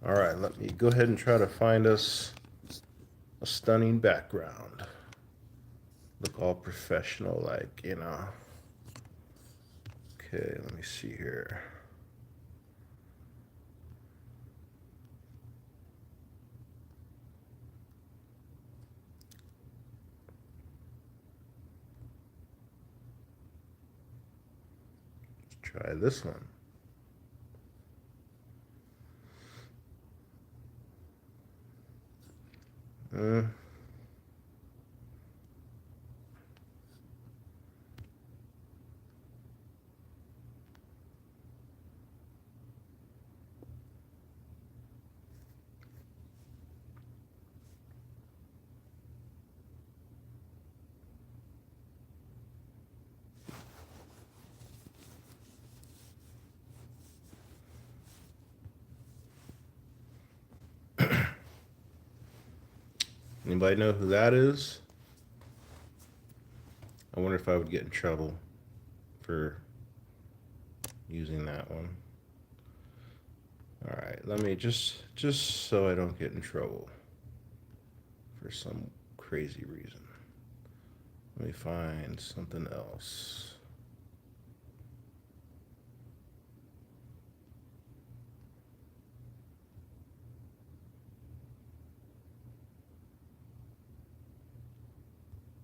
All right, let me go ahead and try to find us a stunning background. Look all professional, like. Okay, let me see here. Let's try this one. Mm. Anybody know who that is? I wonder if I would get in trouble for using that one. All right, let me just so I don't get in trouble for some crazy reason. Let me find something else.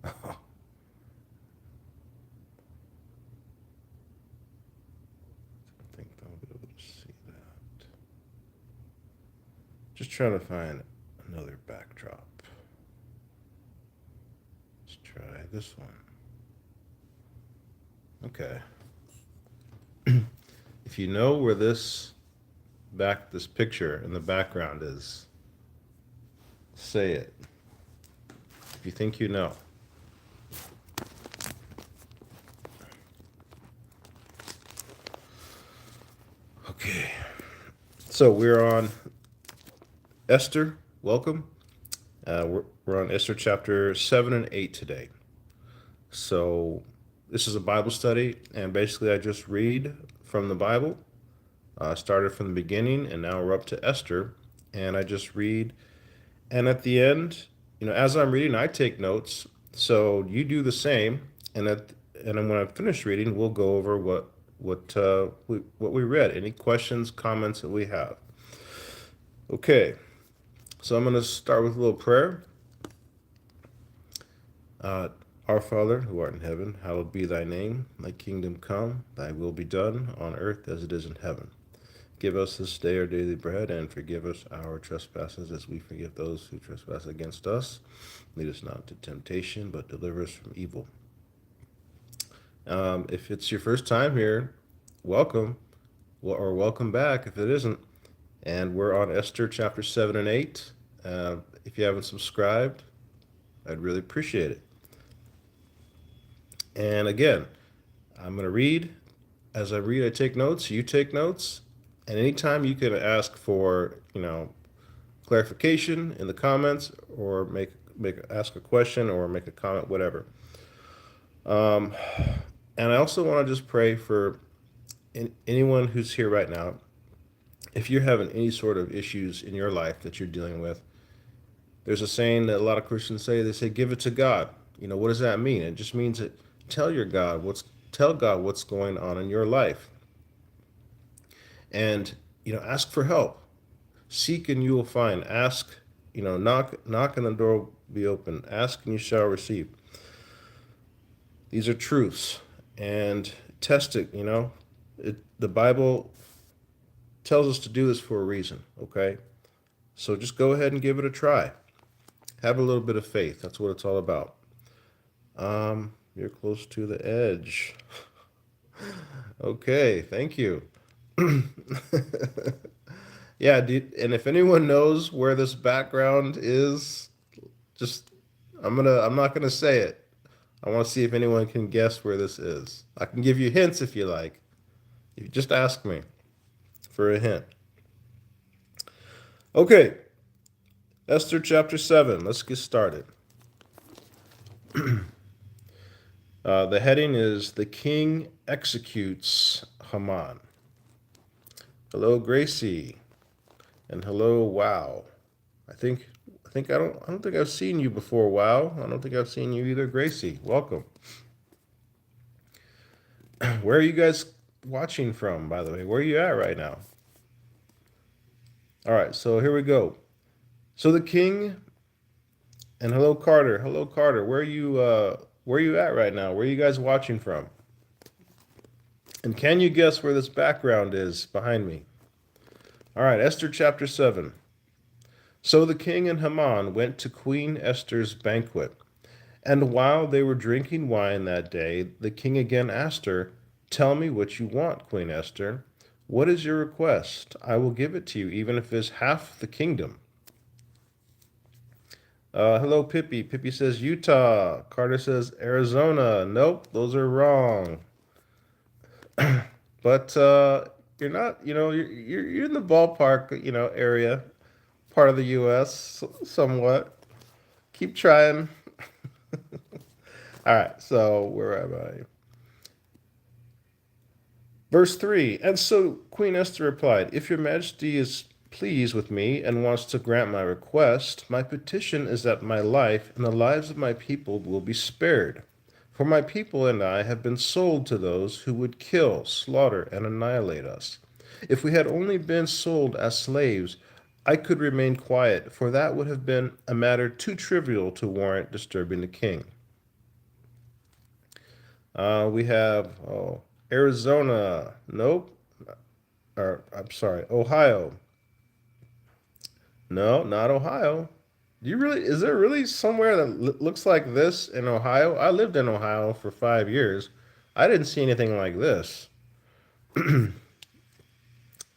I think I'll be able to see that. Just trying to find another backdrop. Let's try this one. Okay. If you know where this picture in the background is, say it. If you think you know. Okay. So we're on Esther. Welcome. We're on Esther chapter 7 and 8 today. So this is a Bible study, and basically I just read from the Bible. Started from the beginning, and now we're up to Esther, and I just read. And at the end, as I'm reading, I take notes. So you do the same, and then when I finish reading, we'll go over what we read. Any questions, comments that we have. Okay, so I'm going to start with a little prayer. Our Father, who art in heaven, hallowed be thy name. Thy kingdom come, thy will be done on earth as it is in heaven. Give us this day our daily bread, and forgive us our trespasses as we forgive those who trespass against us. Lead us not into temptation, but deliver us from evil. If it's your first time here, welcome, or welcome back if it isn't. And we're on Esther chapter 7 and 8. If you haven't subscribed, I'd really appreciate it. And again, I'm going to read. As I read, I take notes. You take notes. And anytime you can ask for, clarification in the comments, or ask a question or make a comment, whatever. And I also want to just pray for anyone who's here right now. If you're having any sort of issues in your life that you're dealing with, there's a saying that a lot of Christians say. They say, "Give it to God." What does that mean? It just means that tell God what's going on in your life, and ask for help. Seek and you will find. Ask, knock and the door will be open. Ask and you shall receive. These are truths, and test it. The Bible tells us to do this for a reason. Okay, so just go ahead and give it a try. Have a little bit of faith. That's what it's all about. You're close to the edge. Okay, thank you. Yeah, dude, and if anyone knows where this background is, just I'm not gonna say it. I want to see if anyone can guess where this is. I can give you hints if you like. You just ask me for a hint. Okay, Esther chapter 7. Let's get started. The heading is The King Executes Haman. Hello, Gracie. And hello, wow. I think I don't think I've seen you before, wow. I don't think I've seen you either, Gracie. Welcome. Where are you guys watching from, by the way? Where are you at right now? All right, so here we go. So the king and hello, Carter. Hello, Carter. Where are you at right now? Where are you guys watching from? And can you guess where this background is behind me? All right, Esther chapter 7. So the king and Haman went to Queen Esther's banquet. And while they were drinking wine that day, the king again asked her, "Tell me what you want, Queen Esther. What is your request? I will give it to you, even if it's half the kingdom." Hello, Pippi. Pippi says Utah. Carter says Arizona. Nope, those are wrong. But you're not, you're in the ballpark, area, part of the U.S. somewhat. Keep trying. All right, so where am I? Verse 3. And so Queen Esther replied, "If your majesty is pleased with me and wants to grant my request, my petition is that my life and the lives of my people will be spared. For my people and I have been sold to those who would kill, slaughter, and annihilate us. If we had only been sold as slaves, I could remain quiet, for that would have been a matter too trivial to warrant disturbing the king." We have Arizona. Nope. Or I'm sorry, Ohio. No, not Ohio. Do you really? Is there really somewhere that looks like this in Ohio? I lived in Ohio for 5 years. I didn't see anything like this.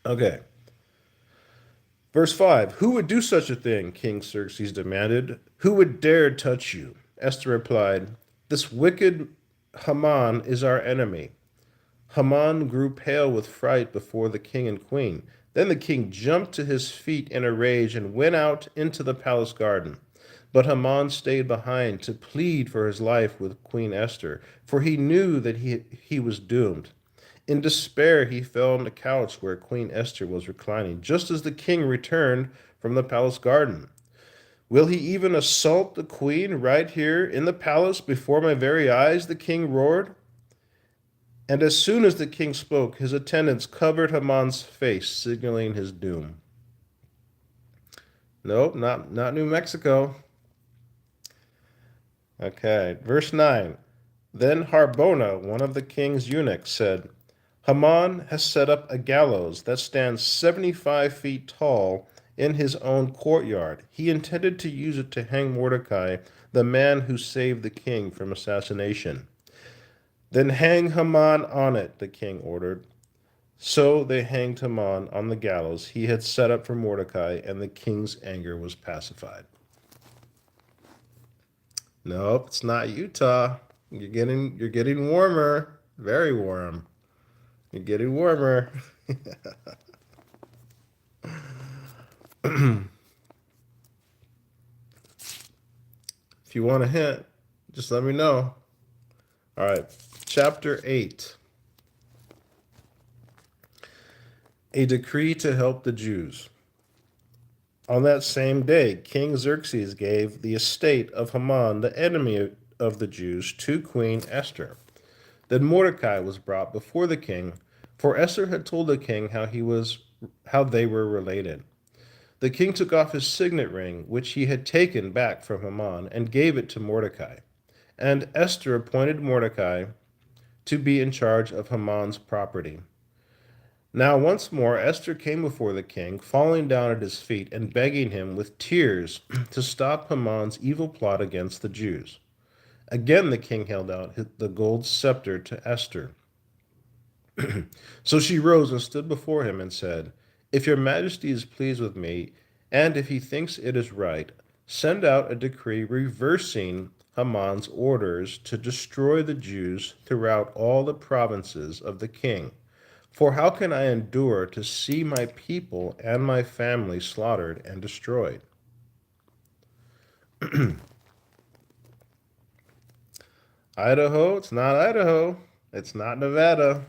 Okay. Verse 5. Who would do such a thing? King Xerxes demanded. Who would dare touch you? Esther replied, "This wicked Haman is our enemy." Haman grew pale with fright before the king and queen. Then the king jumped to his feet in a rage and went out into the palace garden. But Haman stayed behind to plead for his life with Queen Esther, for he knew that he was doomed. In despair, he fell on the couch where Queen Esther was reclining, just as the king returned from the palace garden. "Will he even assault the queen right here in the palace before my very eyes?" the king roared. And as soon as the king spoke, his attendants covered Haman's face, signaling his doom. Nope, not New Mexico. Okay, verse 9. Then Harbona, one of the king's eunuchs, said, "Haman has set up a gallows that stands 75 feet tall in his own courtyard. He intended to use it to hang Mordecai, the man who saved the king from assassination." "Then hang Haman on it," the king ordered. So they hanged Haman on the gallows he had set up for Mordecai, and the king's anger was pacified. Nope, it's not Utah. You're getting warmer. Very warm. You're getting warmer. If you want a hint, just let me know. All right, chapter 8. A decree to help the Jews. On that same day, King Xerxes gave the estate of Haman, the enemy of the Jews, to Queen Esther. Then Mordecai was brought before the king, for Esther had told the king how they were related. The king took off his signet ring, which he had taken back from Haman, and gave it to Mordecai. And Esther appointed Mordecai to be in charge of Haman's property. Now once more Esther came before the king, falling down at his feet and begging him with tears to stop Haman's evil plot against the Jews. Again the king held out the gold scepter to Esther. So she rose and stood before him and said, "If your majesty is pleased with me, and if he thinks it is right, send out a decree reversing Haman's orders to destroy the Jews throughout all the provinces of the king. For how can I endure to see my people and my family slaughtered and destroyed?" Idaho, it's not Idaho. It's not Nevada.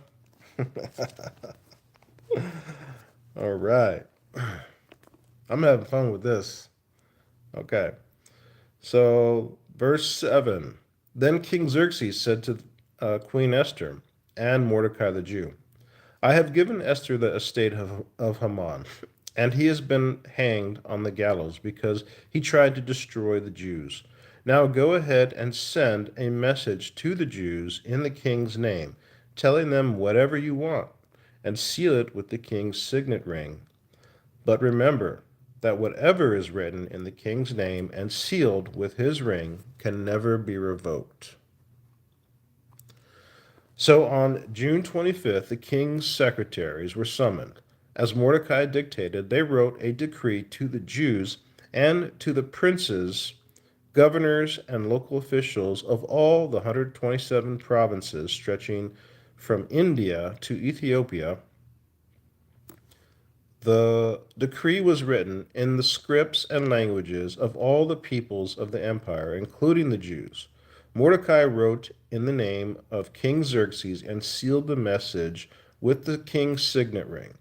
All right. I'm having fun with this. Okay. So, verse 7. Then King Xerxes said to Queen Esther and Mordecai the Jew, I have given Esther the estate of Haman, and he has been hanged on the gallows because he tried to destroy the Jews. Now go ahead and send a message to the Jews in the king's name, telling them whatever you want, and seal it with the king's signet ring. But remember that whatever is written in the king's name and sealed with his ring can never be revoked. So on June 25th, the king's secretaries were summoned. As Mordecai dictated, they wrote a decree to the Jews and to the princes, governors, and local officials of all the 127 provinces stretching from India to Ethiopia. The decree was written in the scripts and languages of all the peoples of the empire, including the Jews. Mordecai wrote in the name of King Xerxes and sealed the message with the king's signet ring.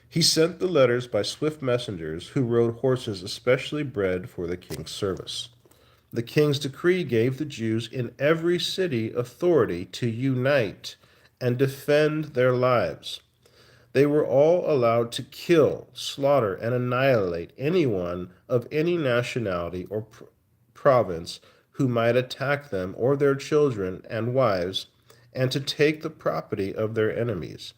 He sent the letters by swift messengers who rode horses especially bred for the king's service. The king's decree gave the Jews in every city authority to unite and defend their lives. They were all allowed to kill, slaughter, and annihilate anyone of any nationality or province who might attack them or their children and wives, and to take the property of their enemies.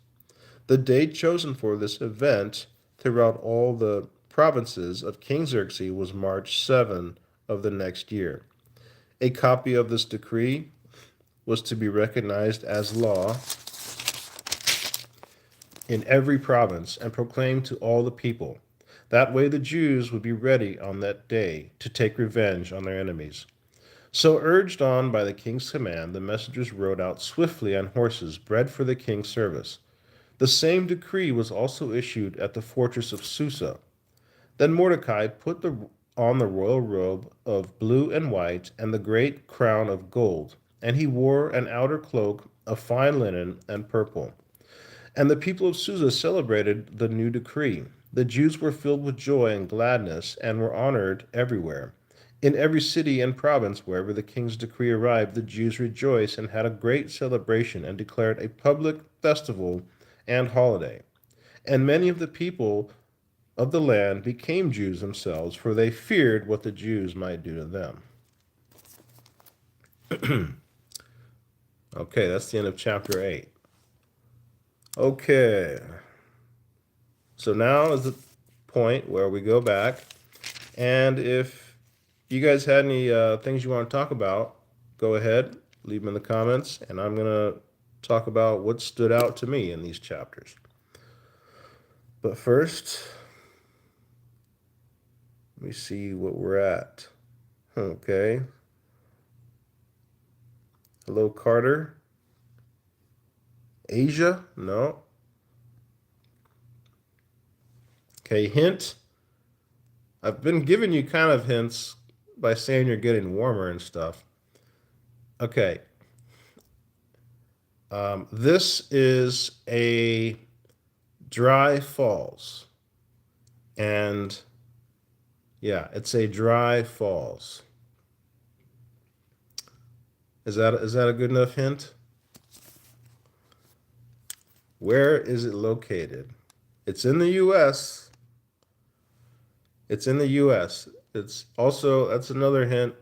The date chosen for this event throughout all the provinces of King Xerxes was March 7 of the next year. A copy of this decree was to be recognized as law in every province and proclaimed to all the people. That way the Jews would be ready on that day to take revenge on their enemies. So, urged on by the king's command, the messengers rode out swiftly on horses bred for the king's service. The same decree was also issued at the fortress of Susa. Then Mordecai put on the royal robe of blue and white and the great crown of gold, and he wore an outer cloak of fine linen and purple. And the people of Susa celebrated the new decree. The Jews were filled with joy and gladness and were honored everywhere. In every city and province wherever the king's decree arrived, the Jews rejoiced and had a great celebration and declared a public festival and holiday. And many of the people of the land became Jews themselves, for they feared what the Jews might do to them. Okay, that's the end of chapter 8. Okay, so now is the point where we go back, and if you guys had any things you want to talk about, go ahead, leave them in the comments, and I'm going to talk about what stood out to me in these chapters. But first, let me see what we're at. Okay. Hello, Carter. Asia? No. Okay, hint. I've been giving you kind of hints by saying you're getting warmer and stuff. Okay. This is a dry falls. And yeah, it's a dry falls. Is that a good enough hint? Where is it located? It's in the U.S. It's in the U.S. It's also, that's another hint.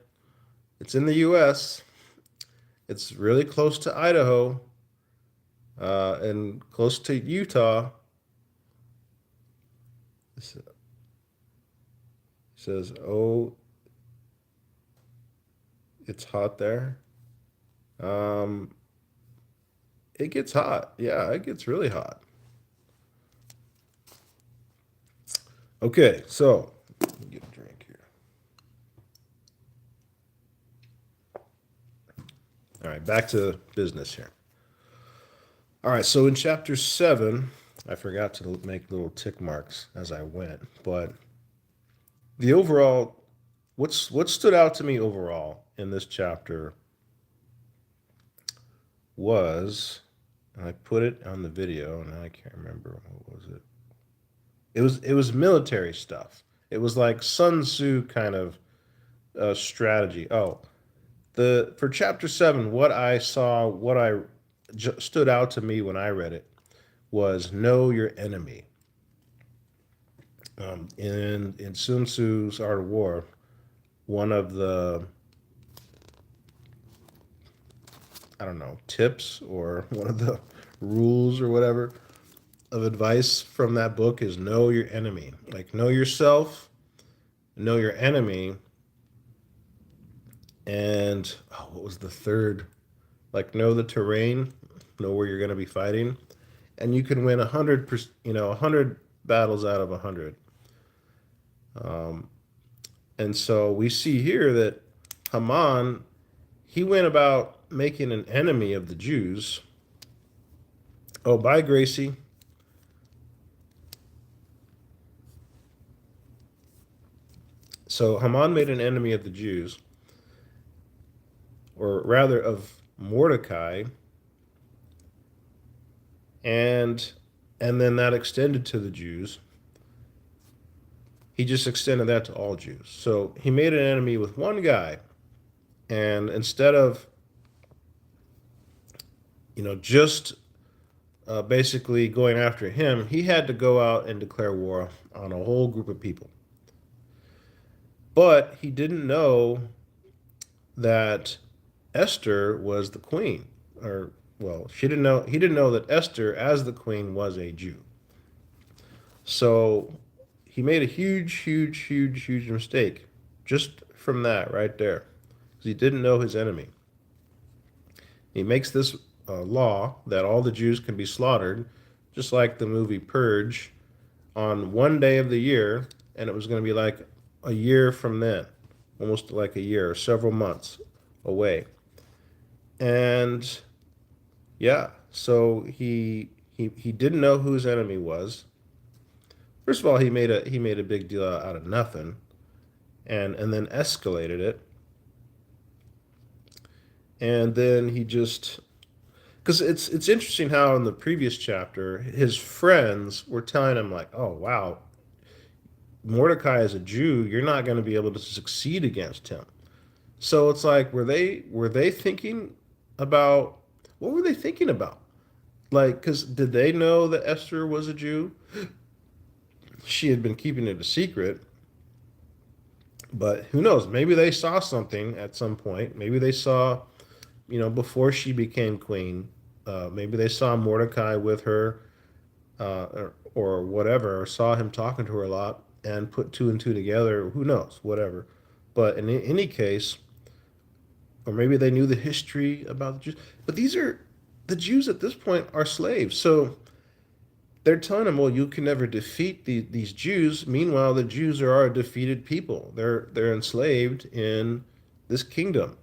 It's in the U.S. It's really close to Idaho and close to Utah. It says, oh, it's hot there. It gets hot. Yeah, it gets really hot. Okay, so let me get a drink here. All right, back to business here. All right, so in chapter 7, I forgot to make little tick marks as I went, but the overall, what stood out to me overall in this chapter was, and I put it on the video, and I can't remember what was it. It was military stuff. It was like Sun Tzu kind of strategy. Oh, the for chapter 7, what I saw, stood out to me when I read it was know your enemy. In Sun Tzu's Art of War, one of the, I don't know, tips or one of the rules or whatever of advice from that book is know your enemy. Like know yourself, know your enemy, and oh, what was the third? Like know the terrain, know where you're going to be fighting, and you can win 100%, 100 battles out of 100. And so we see here that Haman, he went about making an enemy of the Jews. Oh, bye, Gracie. So Haman made an enemy of the Jews, or rather of Mordecai, and then that extended to the Jews. He just extended that to all Jews. So he made an enemy with one guy, and instead of just basically going after him, he had to go out and declare war on a whole group of people. But he didn't know that Esther was the queen, or well, she didn't know. He didn't know that Esther, as the queen, was a Jew. So he made a huge, huge, huge, huge mistake just from that right there, because he didn't know his enemy. He makes this law that all the Jews can be slaughtered, just like the movie Purge, on one day of the year, and it was going to be like a year from then, almost like a year, several months away. And yeah, so he didn't know who his enemy was. First of all, he made a big deal out of nothing, and then escalated it, and then he just, because it's interesting how in the previous chapter his friends were telling him like, oh wow, Mordecai is a Jew, you're not going to be able to succeed against him. So it's like, were they thinking about, what were they thinking about? Like, because did they know that Esther was a Jew? She had been keeping it a secret, but who knows? Maybe they saw something at some point. Maybe they saw, before she became queen. Maybe they saw Mordecai with her, or whatever, or saw him talking to her a lot and put two and two together. Who knows? Whatever. But in any case, or maybe they knew the history about the Jews. But the Jews at this point are slaves. So they're telling them, well, you can never defeat these Jews. Meanwhile, the Jews are a defeated people. They're enslaved in this kingdom.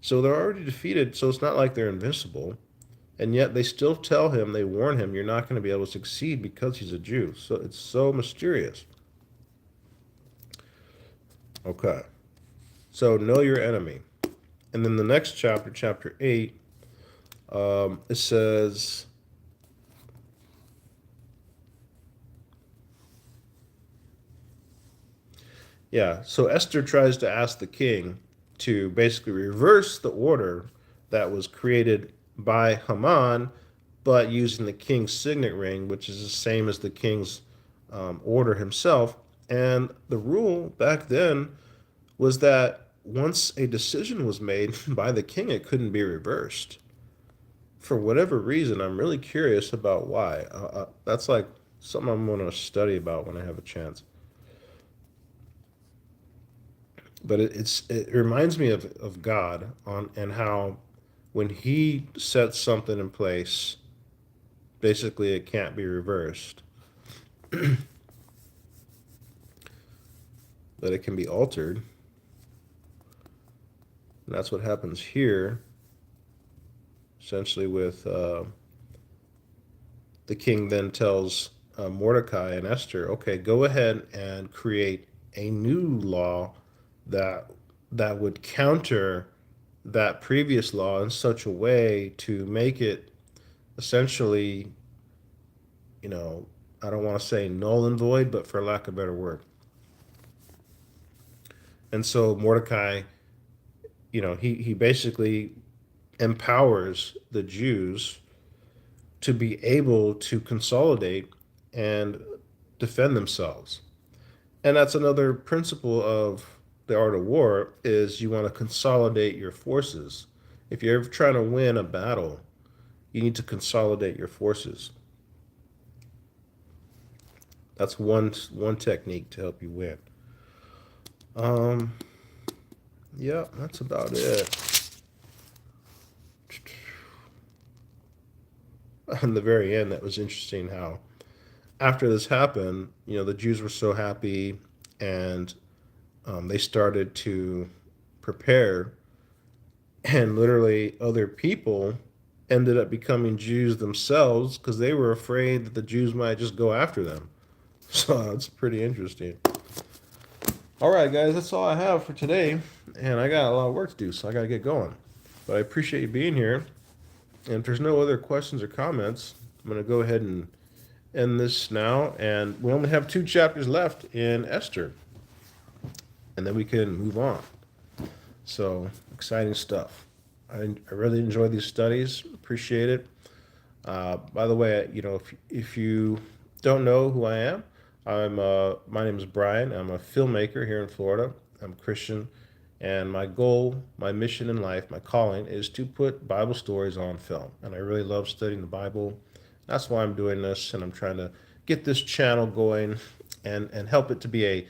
So they're already defeated. So it's not like they're invincible. And yet they still tell him, they warn him, you're not going to be able to succeed because he's a Jew. So it's so mysterious. Okay. So know your enemy. And then the next chapter, chapter 8, it says, yeah, so Esther tries to ask the king to basically reverse the order that was created by Haman, but using the king's signet ring, which is the same as the king's order himself. And the rule back then was that once a decision was made by the king, it couldn't be reversed. For whatever reason, I'm really curious about why. That's like something I'm going to study about when I have a chance. But it reminds me of God on and how when He sets something in place, basically it can't be reversed, but it can be altered. And that's what happens here, essentially with the king then tells Mordecai and Esther, okay, go ahead and create a new law that would counter that previous law in such a way to make it essentially, you know, I don't want to say null and void, but for lack of a better word. And so Mordecai, he basically empowers the Jews to be able to consolidate and defend themselves. And that's another principle of the art of war is you want to consolidate your forces. If you're ever trying to win a battle, you need to consolidate your forces. That's one technique to help you win. Um, yeah, that's about it. In the very end, that was interesting how after this happened, the Jews were so happy and they started to prepare, and literally other people ended up becoming Jews themselves because they were afraid that the Jews might just go after them. So it's pretty interesting. All right, guys, that's all I have for today, and I got a lot of work to do, so I got to get going. But I appreciate you being here. And if there's no other questions or comments, I'm going to go ahead and end this now. And we only have 2 chapters left in Esther, and then we can move on. So exciting stuff. I really enjoy these studies. Appreciate it. By the way, if you don't know who I am, my name is Brian. I'm a filmmaker here in Florida. I'm Christian, and my goal, my mission in life, my calling is to put Bible stories on film. And I really love studying the Bible. That's why I'm doing this, and I'm trying to get this channel going and help it to be a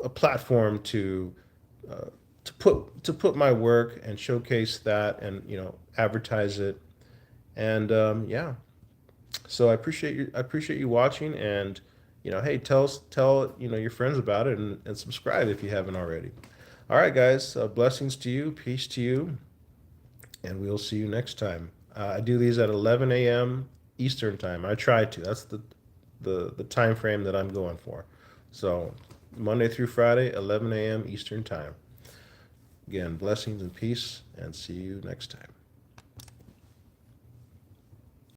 platform uh, to put my work and showcase that and advertise it. And yeah, so I appreciate you watching, and hey, tell your friends about it, and subscribe if you haven't already. All right, guys, blessings to you, peace to you, and we'll see you next time. I do these at 11 a.m. Eastern time. I try to. That's the time frame that I'm going for. So Monday through Friday, 11 a.m. Eastern time. Again, blessings and peace, and see you next time.